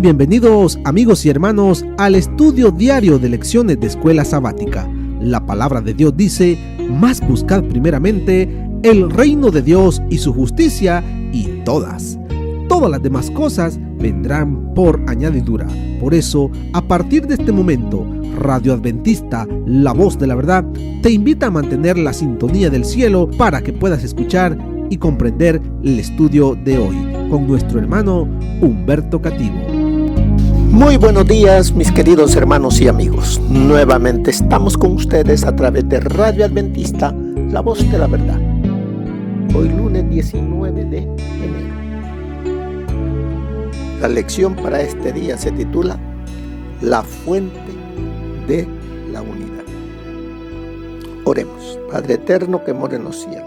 Bienvenidos amigos y hermanos al estudio diario de lecciones de Escuela Sabática. La palabra de Dios dice: mas buscad primeramente el reino de Dios y su justicia, y todas las demás cosas vendrán por añadidura. Por eso, a partir de este momento, Radio Adventista, la voz de la verdad, te invita a mantener la sintonía del cielo para que puedas escuchar y comprender el estudio de hoy con nuestro hermano Humberto Cativo. Muy buenos días, mis queridos hermanos y amigos. Nuevamente estamos con ustedes a través de Radio Adventista, la voz de la verdad. Hoy lunes 19 de enero. La lección para este día se titula La fuente de la unidad. Oremos. Padre eterno que mora en los cielos,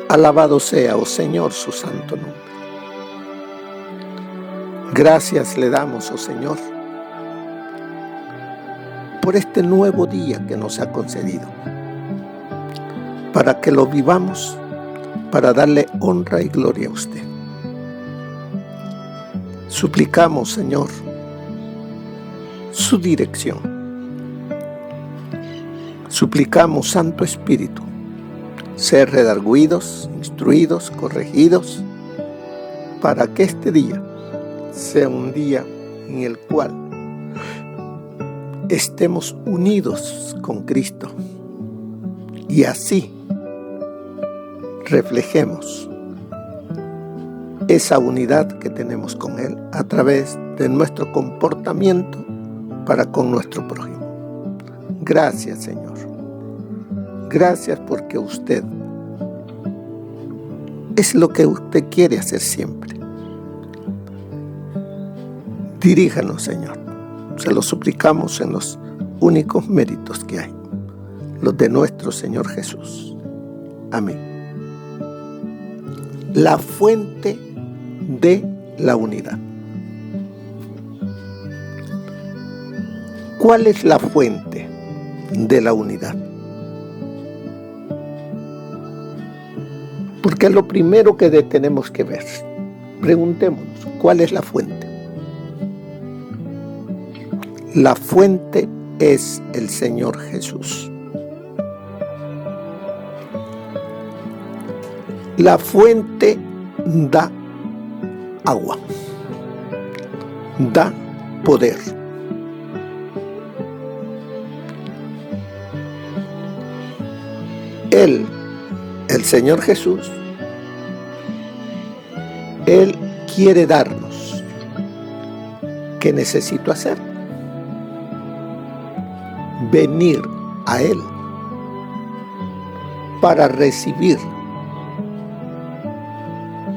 alabado sea, oh Señor, su santo nombre. Gracias le damos, oh Señor, por este nuevo día que nos ha concedido, para que lo vivamos, para darle honra y gloria a usted. Suplicamos, Señor, su dirección. Suplicamos, Santo Espíritu, ser redarguidos, instruidos, corregidos, para que este día sea un día en el cual estemos unidos con Cristo y así reflejemos esa unidad que tenemos con Él a través de nuestro comportamiento para con nuestro prójimo. Gracias, Señor. Gracias porque usted es lo que usted quiere hacer siempre. Diríjanos, Señor. Se lo suplicamos en los únicos méritos que hay, los de nuestro Señor Jesús. Amén. La fuente de la unidad. ¿Cuál es la fuente de la unidad? Porque es lo primero que tenemos que ver. Preguntémonos, ¿cuál es la fuente? La fuente es el Señor Jesús. La fuente da agua, da poder. Él, el Señor Jesús, Él quiere darnos. ¿Qué necesito hacer? Venir a Él para recibir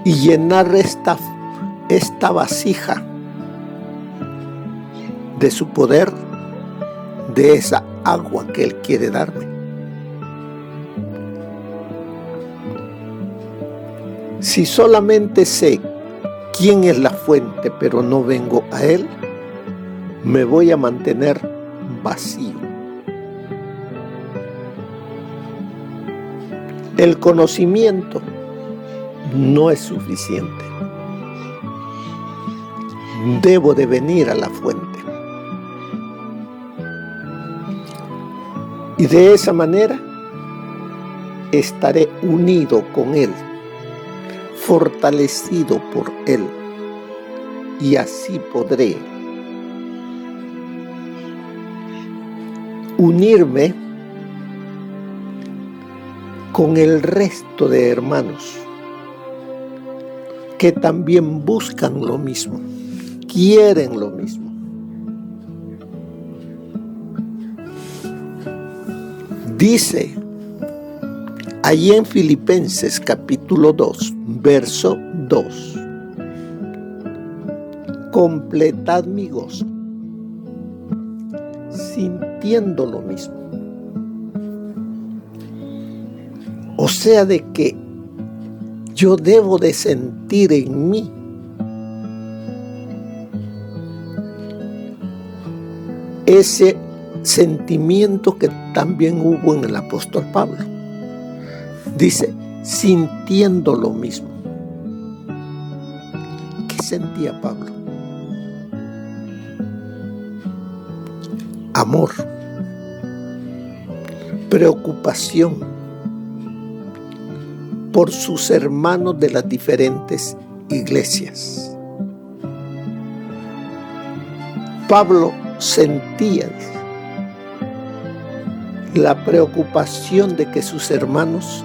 y llenar esta vasija de su poder, de esa agua que Él quiere darme. Si solamente sé quién es la fuente, pero no vengo a Él, me voy a mantener vacío. El conocimiento no es suficiente. Debo de venir a la fuente. Y de esa manera estaré unido con Él, fortalecido por Él, y así podré unirme con el resto de hermanos que también buscan lo mismo, quieren lo mismo. Dice allí en Filipenses capítulo 2, verso 2: completad mi gozo, sintiendo lo mismo. O sea, de que yo debo de sentir en mí ese sentimiento que también hubo en el apóstol Pablo. Dice, sintiendo lo mismo. ¿Qué sentía Pablo? Amor, preocupación por sus hermanos de las diferentes iglesias. Pablo sentía la preocupación de que sus hermanos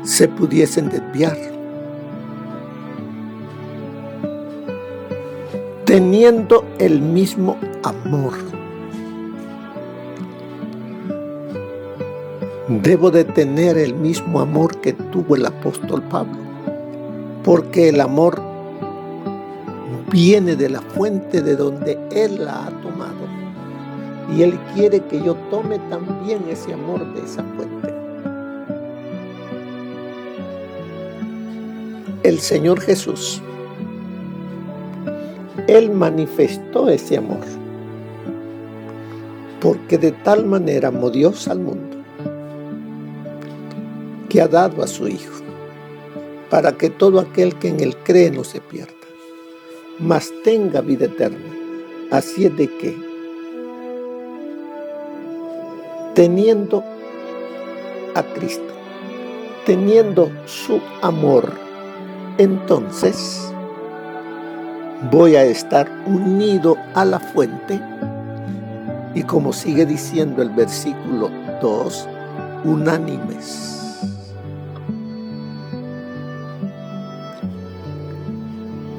se pudiesen desviar, teniendo el mismo amor. Debo de tener el mismo amor que tuvo el apóstol Pablo, porque el amor viene de la fuente de donde él la ha tomado, y él quiere que yo tome también ese amor de esa fuente. El Señor Jesús, él manifestó ese amor, porque de tal manera amó Dios al mundo, que ha dado a su Hijo, para que todo aquel que en él cree no se pierda, mas tenga vida eterna. Así es de que, teniendo a Cristo, teniendo su amor, entonces voy a estar unido a la fuente, y como sigue diciendo el versículo 2, unánimes.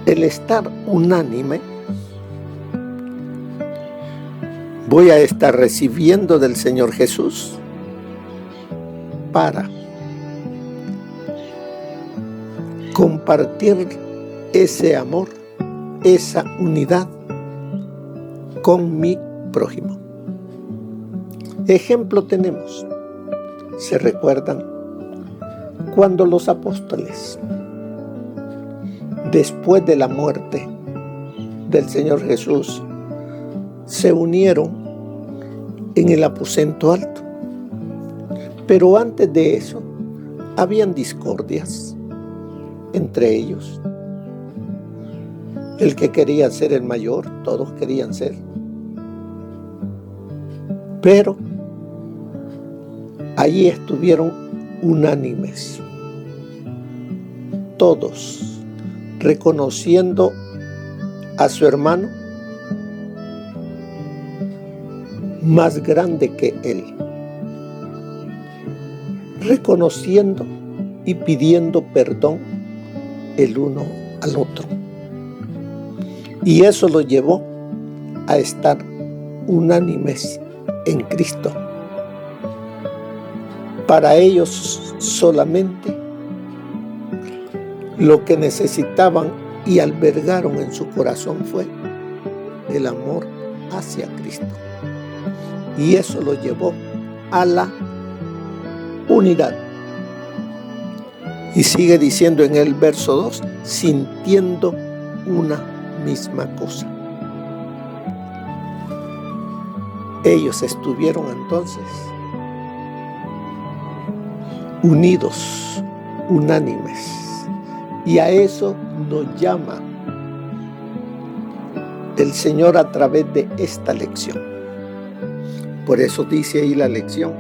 El estar unánime, voy a estar recibiendo del Señor Jesús para compartir ese amor, esa unidad con mi prójimo. Ejemplo tenemos, ¿se recuerdan? Cuando los apóstoles, después de la muerte del Señor Jesús, se unieron en el aposento alto. Pero antes de eso, habían discordias entre ellos. El que quería ser el mayor, todos querían ser. Pero allí estuvieron unánimes, todos reconociendo a su hermano más grande que él, reconociendo y pidiendo perdón el uno al otro. Y eso lo llevó a estar unánimes en Cristo. Para ellos solamente lo que necesitaban y albergaron en su corazón fue el amor hacia Cristo. Y eso lo llevó a la unidad. Y sigue diciendo en el verso 2, sintiendo una misma cosa. Ellos estuvieron entonces unidos, unánimes. Y a eso nos llama el Señor a través de esta lección. Por eso dice ahí la lección.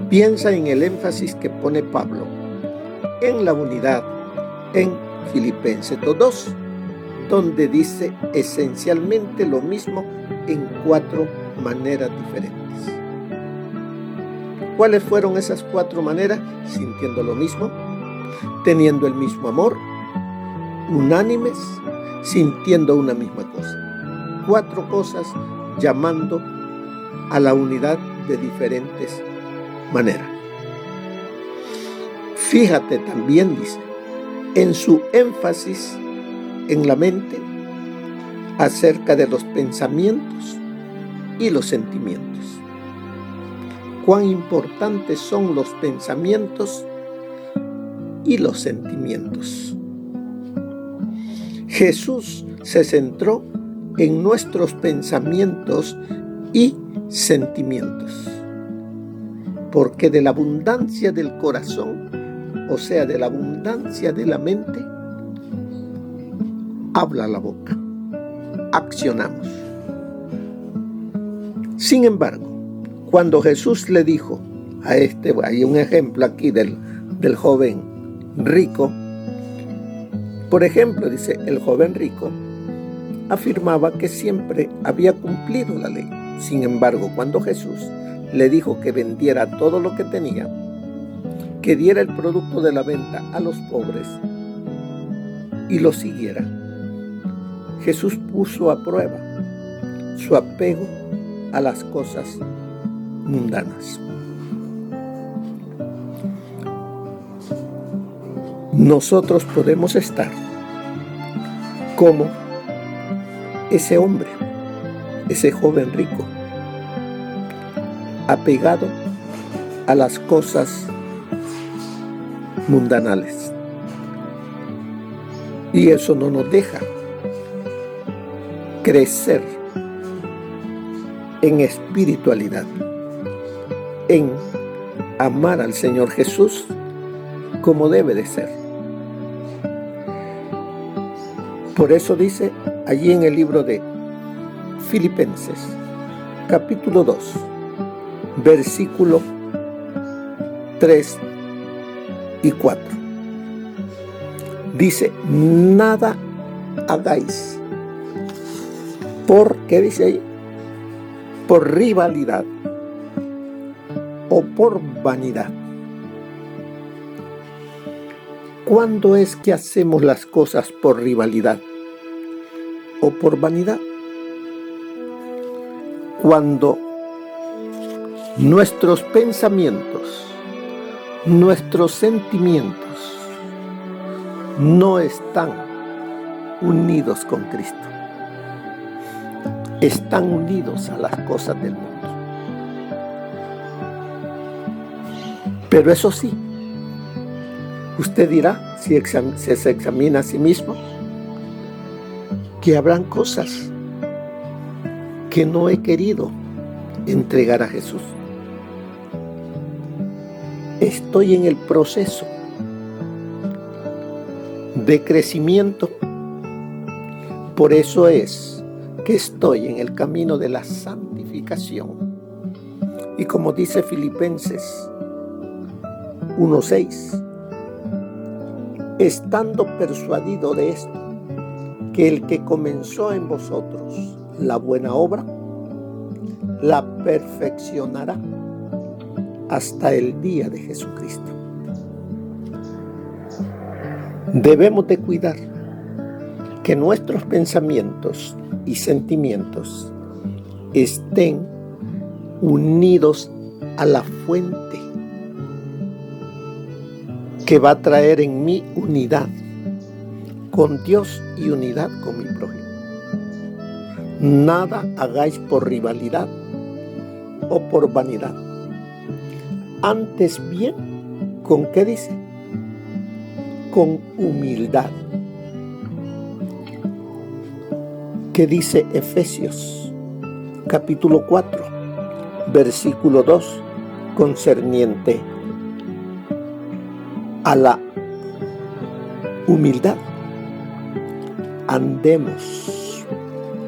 Piensa en el énfasis que pone Pablo en la unidad en Filipenses 2, donde dice esencialmente lo mismo en 4 maneras diferentes. ¿Cuáles fueron esas 4 maneras? Sintiendo lo mismo, teniendo el mismo amor, unánimes, sintiendo una misma cosa. 4 cosas llamando a la unidad de diferentes maneras. Fíjate también, dice, en su énfasis en la mente acerca de los pensamientos y los sentimientos. Cuán importantes son los pensamientos y los sentimientos. Jesús se centró en nuestros pensamientos y sentimientos, porque de la abundancia del corazón o sea, de la abundancia de la mente, habla la boca, accionamos. Sin embargo, cuando Jesús le dijo a hay un ejemplo aquí del joven rico. Por ejemplo, dice, el joven rico afirmaba que siempre había cumplido la ley. Sin embargo, cuando Jesús le dijo que vendiera todo lo que tenía, que diera el producto de la venta a los pobres y lo siguiera, Jesús puso a prueba su apego a las cosas mundanas. Nosotros podemos estar como ese hombre, ese joven rico, apegado a las cosas mundanales. Y eso no nos deja crecer en espiritualidad, en amar al Señor Jesús como debe de ser. Por eso dice allí en el libro de Filipenses, capítulo 2, versículo 3 y 4. Dice, nada hagáis ¿qué dice ahí? Por rivalidad o por vanidad. ¿Cuándo es que hacemos las cosas por rivalidad o por vanidad? Cuando nuestros pensamientos, nuestros sentimientos no están unidos con Cristo. Están unidos a las cosas del mundo. Pero eso sí, usted dirá, si se examina a sí mismo, que habrán cosas que no he querido entregar a Jesús. Estoy en el proceso de crecimiento. Por eso es que estoy en el camino de la santificación. Y como dice Filipenses 1:6, estando persuadido de esto, que el que comenzó en vosotros la buena obra, la perfeccionará hasta el día de Jesucristo. Debemos de cuidar que nuestros pensamientos y sentimientos estén unidos a la fuente que va a traer en mí unidad con Dios y unidad con mi prójimo. Nada hagáis por rivalidad o por vanidad. Antes bien, ¿con qué dice? Con humildad. ¿Qué dice Efesios capítulo 4, versículo 2, concerniente a la humildad? Andemos.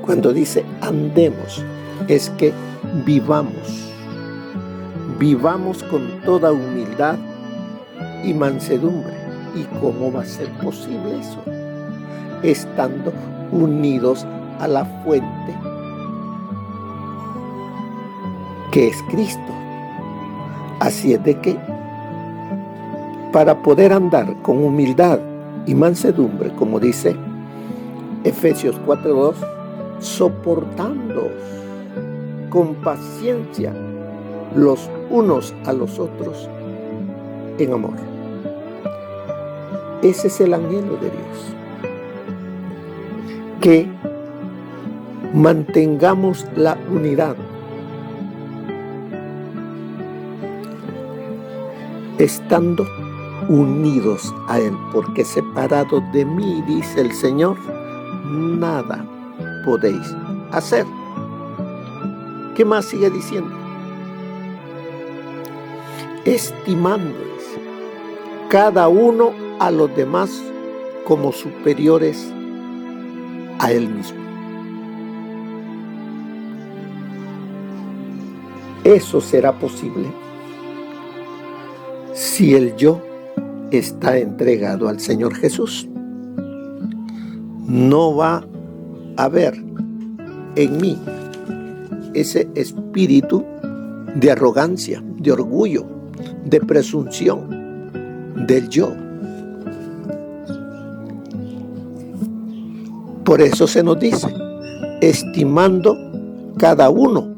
Cuando dice andemos, es que vivamos con toda humildad y mansedumbre. ¿Y cómo va a ser posible eso? Estando unidos a la fuente que es Cristo. Así es de que para poder andar con humildad y mansedumbre, como dice Efesios 4:2, soportándoos con paciencia los unos a los otros en amor. Ese es el anhelo de Dios, que mantengamos la unidad, estando unidos a Él, porque separados de mí, dice el Señor, nada podéis hacer. ¿Qué más sigue diciendo? Estimándoles cada uno a los demás como superiores a él mismo. Eso será posible si el yo está entregado al Señor Jesús. No va a haber en mí ese espíritu de arrogancia, de orgullo, de presunción del yo. Por eso se nos dice, estimando cada uno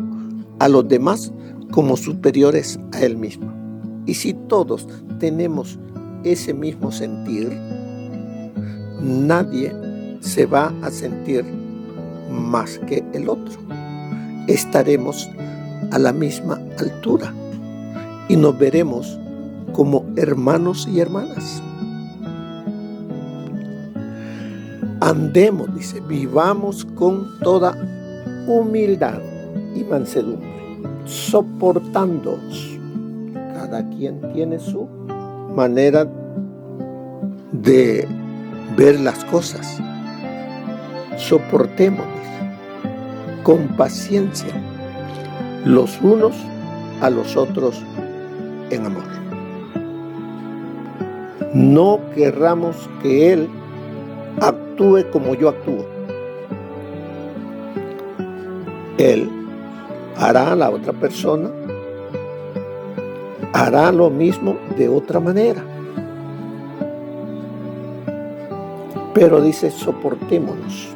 a los demás como superiores a él mismo. Y si todos tenemos ese mismo sentir, nadie se va a sentir más que el otro. Estaremos a la misma altura y nos veremos como hermanos y hermanas. Andemos, dice, vivamos con toda humildad y mansedumbre, soportándonos. Cada quien tiene su manera de ver las cosas. Soportemos con paciencia los unos a los otros en amor. No querramos que Él actúe como yo actúo. Él hará a la otra persona, hará lo mismo de otra manera. Pero dice, soportémonos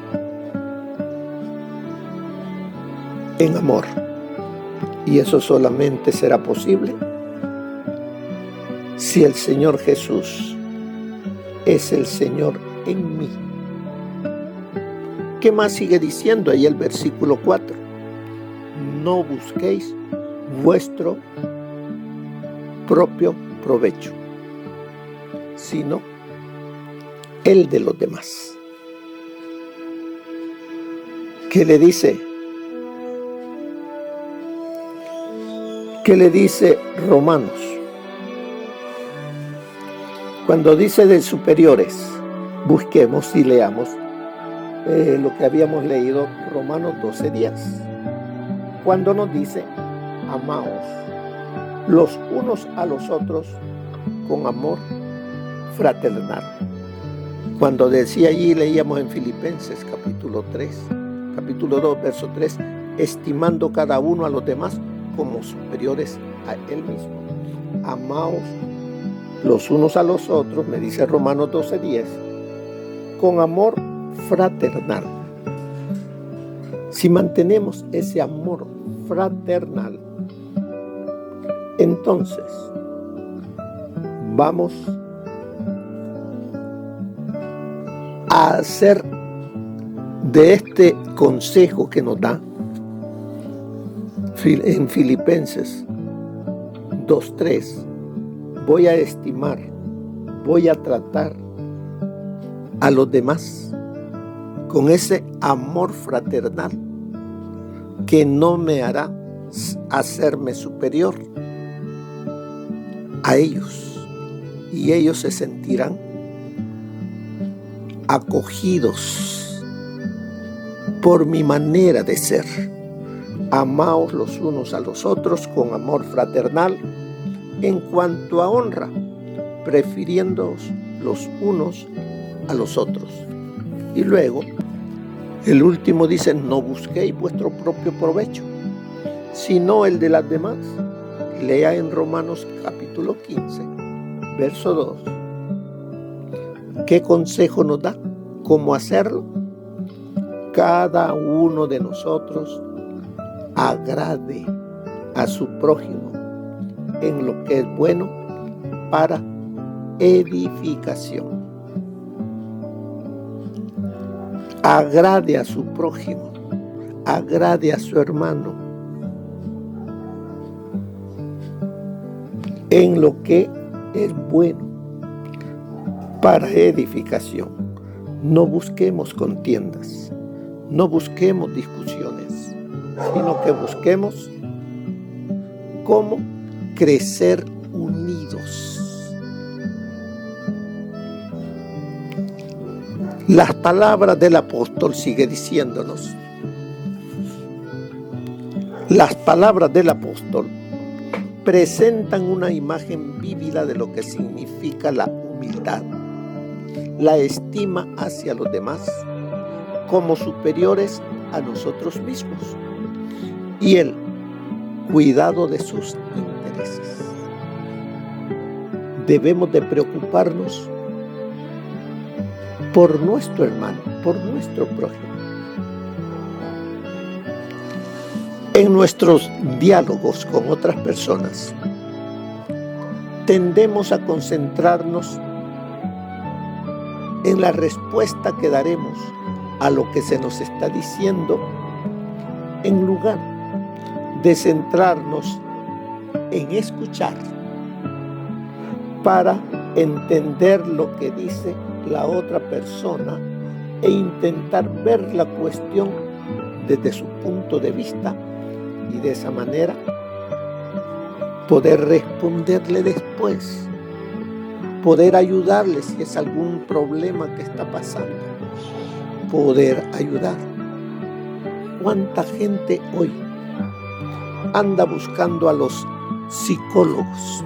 en amor. Y eso solamente será posible si el Señor Jesús es el Señor en mí. ¿Qué más sigue diciendo ahí el versículo 4? No busquéis vuestro propio provecho, sino el de los demás. ¿Qué le dice? ¿Qué le dice Romanos? Cuando dice de superiores, busquemos y leamos lo que habíamos leído, Romanos 12:10. Cuando nos dice, amaos los unos a los otros con amor fraternal. Cuando decía allí, leíamos en Filipenses capítulo 2, verso 3, estimando cada uno a los demás como superiores a él mismo. Amaos los unos a los otros, me dice Romanos 12:10, con amor fraternal. Si mantenemos ese amor fraternal, entonces vamos a hacer de este consejo que nos da en Filipenses 2:3, voy a estimar, voy a tratar a los demás con ese amor fraternal que no me hará hacerme superior a ellos, y ellos se sentirán acogidos por mi manera de ser. Amaos los unos a los otros con amor fraternal, en cuanto a honra, prefiriéndoos los unos a los otros. Y luego, el último dice, no busquéis vuestro propio provecho, sino el de las demás. Lea en Romanos capítulo 15, verso 2. ¿Qué consejo nos da? ¿Cómo hacerlo? Cada uno de nosotros agrade a su prójimo en lo que es bueno para edificación. Agrade a su prójimo, agrade a su hermano en lo que es bueno para edificación. No busquemos contiendas, no busquemos discusiones, sino que busquemos cómo crecer unidos Las palabras del apóstol sigue diciéndonos. Las palabras del apóstol presentan una imagen vívida de lo que significa la humildad, la estima hacia los demás como superiores a nosotros mismos y el cuidado de sus intereses. Debemos de preocuparnos por nuestro hermano, por nuestro prójimo. En nuestros diálogos con otras personas, tendemos a concentrarnos en la respuesta que daremos a lo que se nos está diciendo, en lugar de centrarnos en escuchar para entender lo que dice la otra persona e intentar ver la cuestión desde su punto de vista y de esa manera poder responderle después, poder ayudarle si es algún problema que está pasando, poder ayudar. ¿Cuánta gente hoy anda buscando a los psicólogos?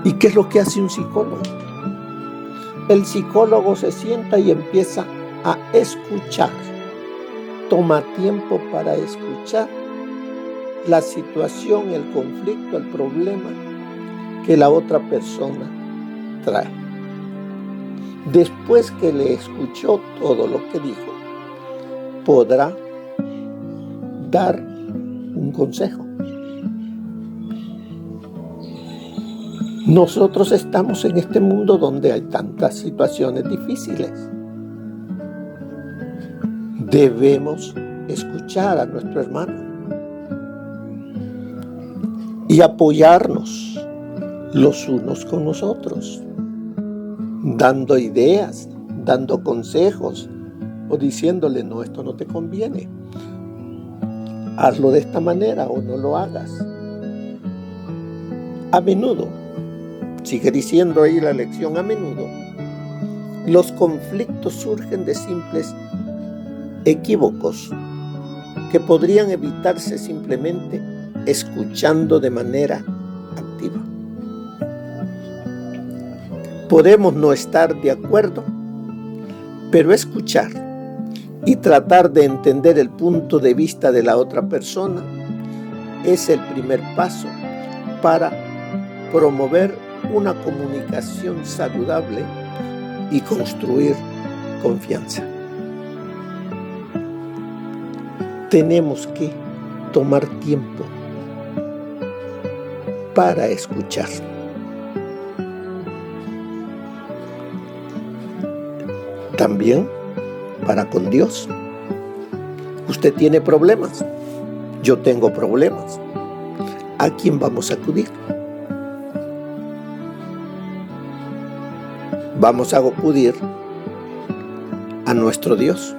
¿Y qué es lo que hace un psicólogo? El psicólogo se sienta y empieza a escuchar. Toma tiempo para escuchar la situación, el conflicto, el problema que la otra persona trae. Después que le escuchó todo lo que dijo, podrá dar un consejo. Nosotros estamos en este mundo donde hay tantas situaciones difíciles. Debemos escuchar a nuestro hermano y apoyarnos los unos con los otros, dando ideas, dando consejos o diciéndole: no, esto no te conviene, hazlo de esta manera o no lo hagas. A menudo, sigue diciendo ahí la lección, a menudo los conflictos surgen de simples equívocos que podrían evitarse simplemente escuchando de manera activa. Podemos no estar de acuerdo, pero escuchar y tratar de entender el punto de vista de la otra persona es el primer paso para promover una comunicación saludable y construir confianza. Tenemos que tomar tiempo para escuchar. También para con Dios. Usted tiene problemas, yo tengo problemas. ¿A quién vamos a acudir? Vamos a acudir a nuestro Dios.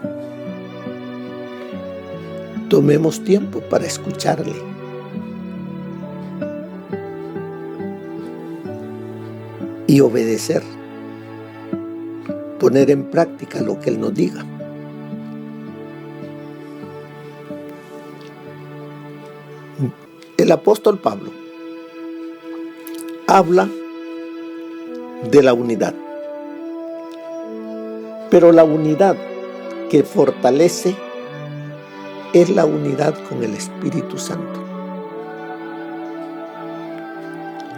Tomemos tiempo para escucharle. Y obedecer. Poner en práctica lo que Él nos diga. El apóstol Pablo habla de la unidad. Pero la unidad que fortalece es la unidad con el Espíritu Santo.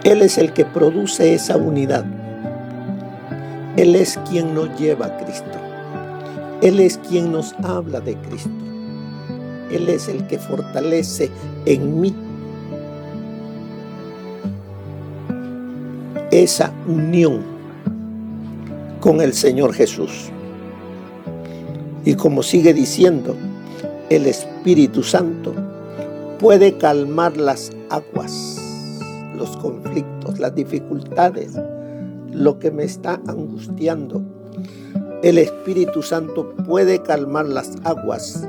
Él es el que produce esa unidad. Él es quien nos lleva a Cristo. Él es quien nos habla de Cristo. Él es el que fortalece en mí esa unión con el Señor Jesús. Y como sigue diciendo, el Espíritu Santo puede calmar las aguas, los conflictos, las dificultades, lo que me está angustiando. El Espíritu Santo puede calmar las aguas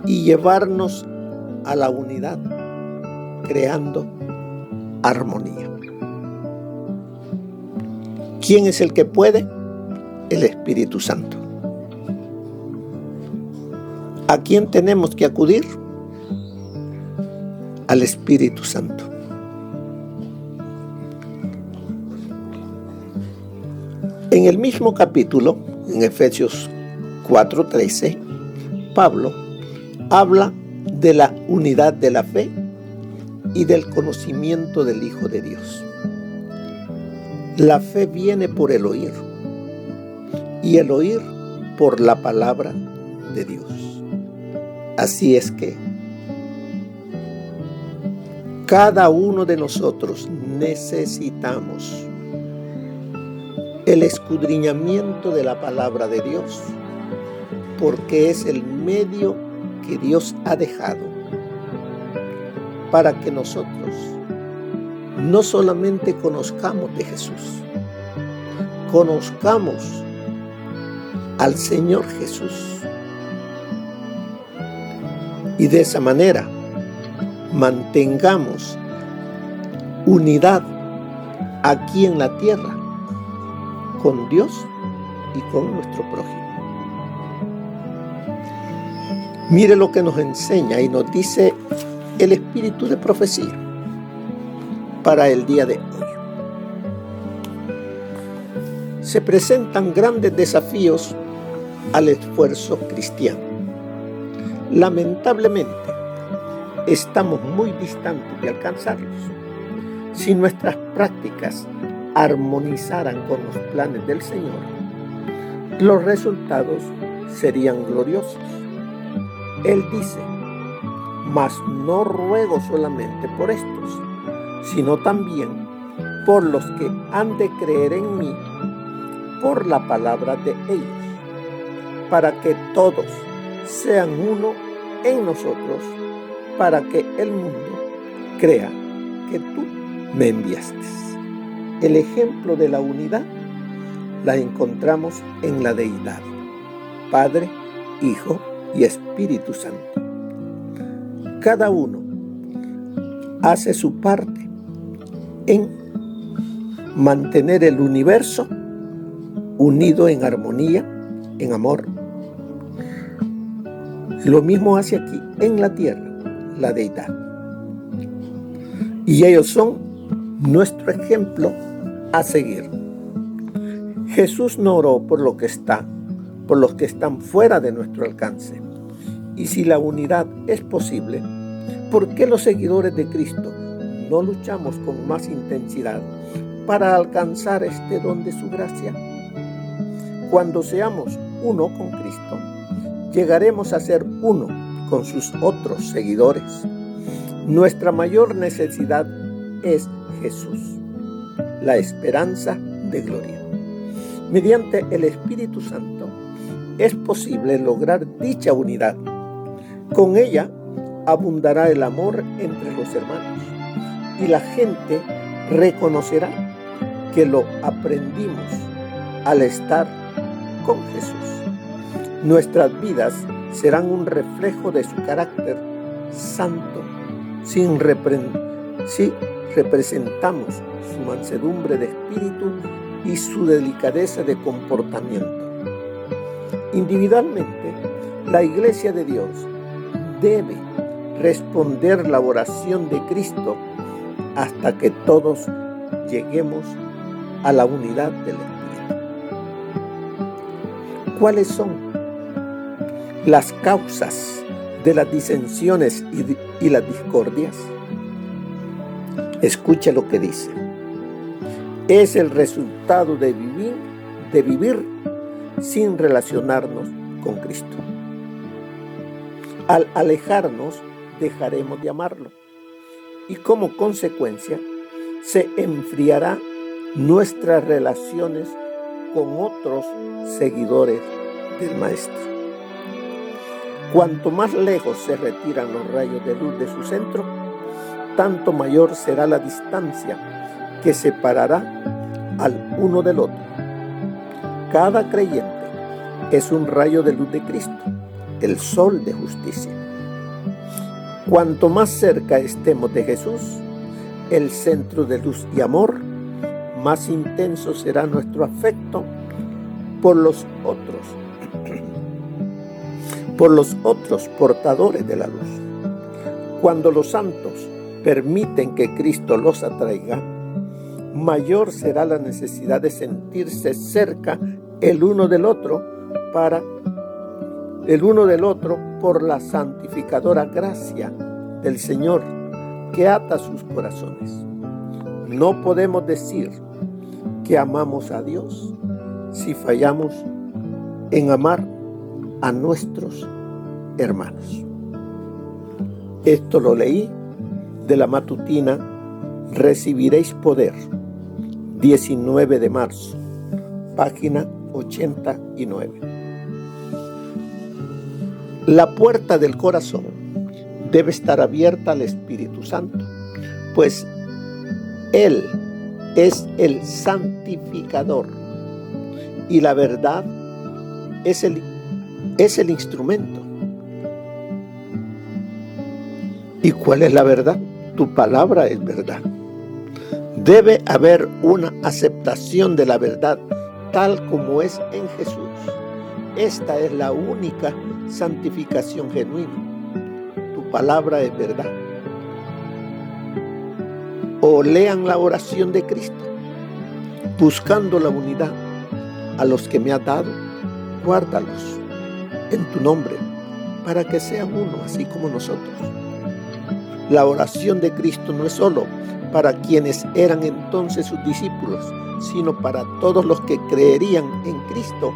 y llevarnos a la unidad, creando armonía. ¿Quién es el que puede? El Espíritu Santo. ¿A quién tenemos que acudir? Al Espíritu Santo. En el mismo capítulo, en Efesios 4:13, Pablo habla de la unidad de la fe y del conocimiento del Hijo de Dios. La fe viene por el oír y el oír por la palabra de Dios. Así es que cada uno de nosotros necesitamos el escudriñamiento de la palabra de Dios, porque es el medio que Dios ha dejado para que nosotros no solamente conozcamos de Jesús, conozcamos al Señor Jesús. Y de esa manera mantengamos unidad aquí en la tierra con Dios y con nuestro prójimo. Mire lo que nos enseña y nos dice el espíritu de profecía para el día de hoy. Se presentan grandes desafíos al esfuerzo cristiano. Lamentablemente, estamos muy distantes de alcanzarlos. Si nuestras prácticas armonizaran con los planes del Señor, los resultados serían gloriosos. Él dice: mas no ruego solamente por estos, sino también por los que han de creer en mí por la palabra de ellos, para que todos sean uno en nosotros, para que el mundo crea que tú me enviaste. El ejemplo de la unidad la encontramos en la deidad, Padre, Hijo y Espíritu Santo. Cada uno hace su parte en mantener el universo unido en armonía, en amor. Lo mismo hace aquí en la tierra la deidad. Y ellos son nuestro ejemplo a seguir. Jesús no oró por los que están fuera de nuestro alcance. Y si la unidad es posible, ¿por qué los seguidores de Cristo no luchamos con más intensidad para alcanzar este don de su gracia? Cuando seamos uno con Cristo, llegaremos a ser uno con sus otros seguidores. Nuestra mayor necesidad es Jesús, la esperanza de gloria. Mediante el Espíritu Santo es posible lograr dicha unidad. Con ella abundará el amor entre los hermanos y la gente reconocerá que lo aprendimos al estar con Jesús. Nuestras vidas serán un reflejo de su carácter santo si representamos su mansedumbre de espíritu y su delicadeza de comportamiento. Individualmente, la Iglesia de Dios debe responder la oración de Cristo hasta que todos lleguemos a la unidad del Espíritu. ¿Cuáles son las causas de las disensiones y las discordias? Escuche lo que dice. Es el resultado de vivir sin relacionarnos con Cristo. Al alejarnos, dejaremos de amarlo y como consecuencia se enfriará nuestras relaciones con otros seguidores del Maestro. Cuanto más lejos se retiran los rayos de luz de su centro, tanto mayor será la distancia que separará al uno del otro. Cada creyente es un rayo de luz de Cristo, el sol de justicia. Cuanto más cerca estemos de Jesús, el centro de luz y amor, más intenso será nuestro afecto por los otros portadores de la luz. Cuando los santos permiten que Cristo los atraiga, mayor será la necesidad de sentirse cerca el uno del otro por la santificadora gracia del Señor que ata sus corazones. No podemos decir que amamos a Dios si fallamos en amar a nuestros hermanos. Esto lo leí de la matutina Recibiréis Poder, 19 de marzo, página 89. La puerta del corazón debe estar abierta al Espíritu Santo, pues Él es el santificador y la verdad es el instrumento. ¿Y cuál es la verdad? Tu palabra es verdad. Debe haber una aceptación de la verdad tal como es en Jesús. Esta es la única santificación genuina. Tu palabra es verdad. O lean la oración de Cristo, buscando la unidad. A los que me has dado, guárdalos en tu nombre, para que sean uno, así como nosotros. La oración de Cristo no es solo para quienes eran entonces sus discípulos, sino para todos los que creerían en Cristo,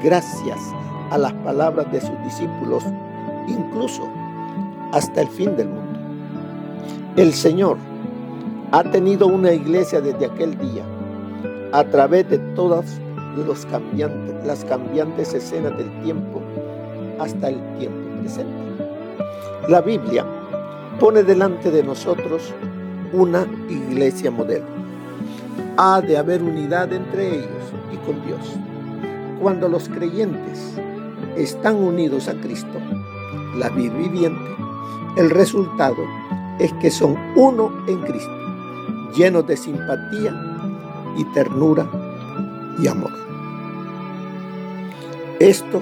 gracias a las palabras de sus discípulos, incluso hasta el fin del mundo. El Señor ha tenido una iglesia desde aquel día, a través de todas las cambiantes escenas del tiempo, hasta el tiempo presente. La Biblia pone delante de nosotros una iglesia modelo. Ha de haber unidad entre ellos y con Dios. Cuando los creyentes están unidos a Cristo, la vida viviente, el resultado es que son uno en Cristo, llenos de simpatía y ternura y amor. Esto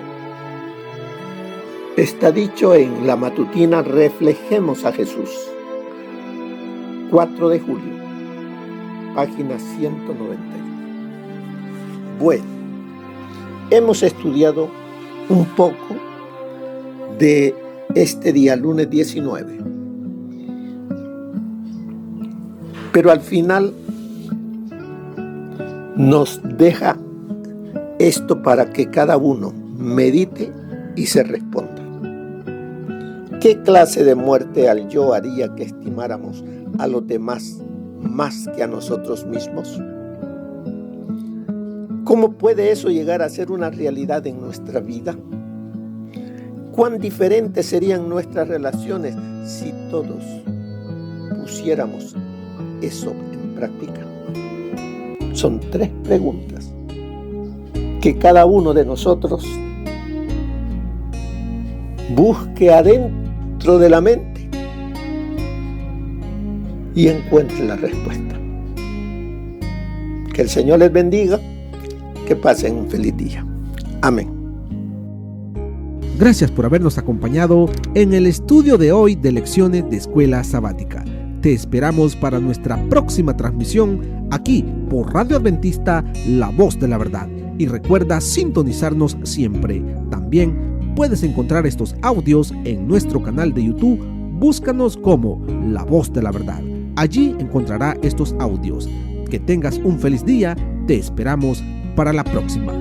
está dicho en la matutina Reflejemos a Jesús, 4 de julio, página 191. Bueno, hemos estudiado un poco de este día, lunes 19. Pero al final nos deja esto para que cada uno medite y se responda. ¿Qué clase de muerte al yo haría que estimáramos a los demás más que a nosotros mismos? ¿Cómo puede eso llegar a ser una realidad en nuestra vida? ¿Cuán diferentes serían nuestras relaciones si todos pusiéramos eso en práctica? Son 3 preguntas que cada uno de nosotros busque adentro de la mente y encuentre la respuesta. Que el Señor les bendiga, que pasen un feliz día. Amén. Gracias por habernos acompañado en el estudio de hoy de Lecciones de Escuela Sabática. Te esperamos para nuestra próxima transmisión aquí por Radio Adventista, La Voz de la Verdad. Y recuerda sintonizarnos siempre. También puedes encontrar estos audios en nuestro canal de YouTube. Búscanos como La Voz de la Verdad. Allí encontrará estos audios. Que tengas un feliz día. Te esperamos para la próxima.